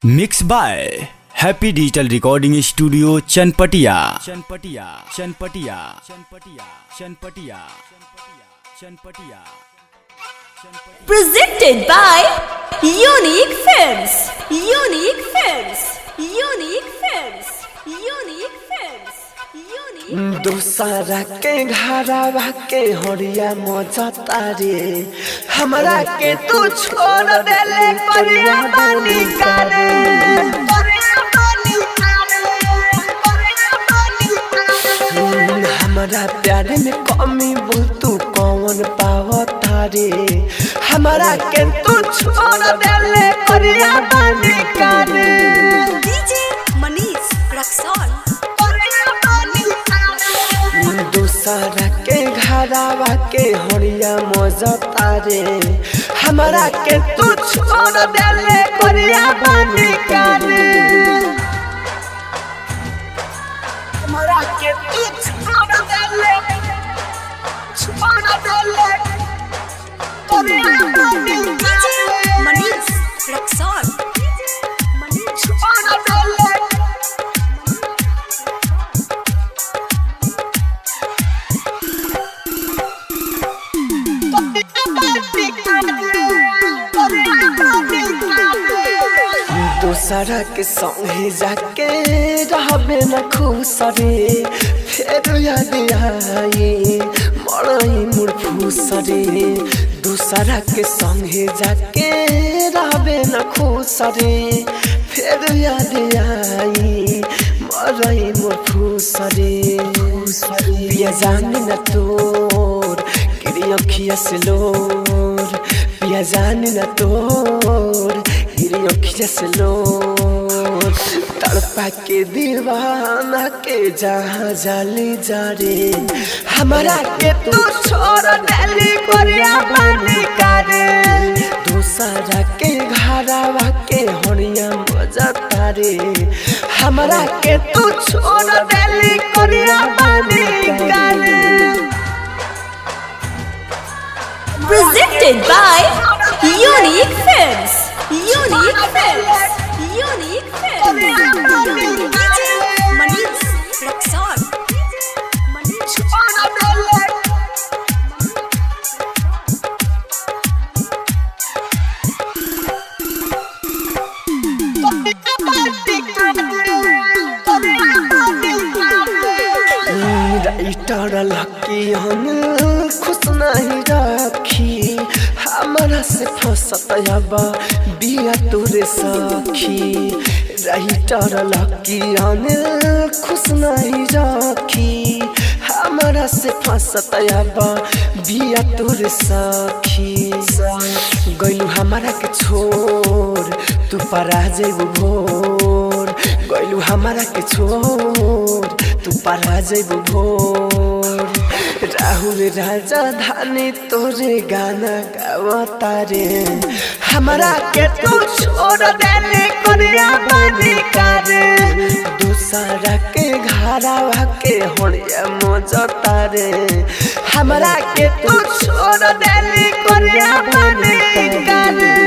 Mix by happy digital recording studio Chanpatia. Presented by Unique Films. Unique Films. Unique Films. Unique Films. Unique. दूसरा के घरवा के हरिया मजता रे हमरा के तू छोड़ देले करिया बानी करे हमरा प्यार में कमी बोल तू कौन पावता रे हमरा के तू छोड़ देले करिया बानी करे DJ Manish Raksol. दूसरा के घरवा के हरिया मजता रे हमरा के तू छोड़ देले करिया बानी करे हमरा के तू छोड़ देले करिया बानी DJ Manish Raksol. छोड़ देले दूसरा के संगे जाके रहबे न खुश रे फिर याद आई मरई मुड़ फूस रे दूसरा के संगे जाके रहबे न खुश रे फिर याद आई मरई मुड़ फूस रे पिया जान न तोर गिरी अखिया से लोर पिया जान न तोर गिरी अखिया से लोर तड़पा के दीवाना के जहाँ जाली जा रे हमारा के तू छोड़ देली करिया बानी करे दूसरा के घरवा के हरिया मजता रे हमारा के तू छोड़ देली करिया बानी करे Presented by Unique Films. Unique Films. Unique Films. DJ Manish Raksol. Writer Lucky हम खुश नहीं रखी हमारा से फंसत अब बिया तोरे सखी राइटर लकी हम खुश नहीं रखी हमारा से फंसत अब बिया तोरे सखी गइलू हमारा के छोड़ तू परा जेबू भोर गइलू हमारा के छोड़ तू परा जेबू भोर राहुल राजा धानी तोरे गाना गावता रे हमारा के तू छोड़ देले करिया बानी करे दूसरा के घरवा के हरिया मजता रे हमारा के तू छोड़ देले करिया बानी करे।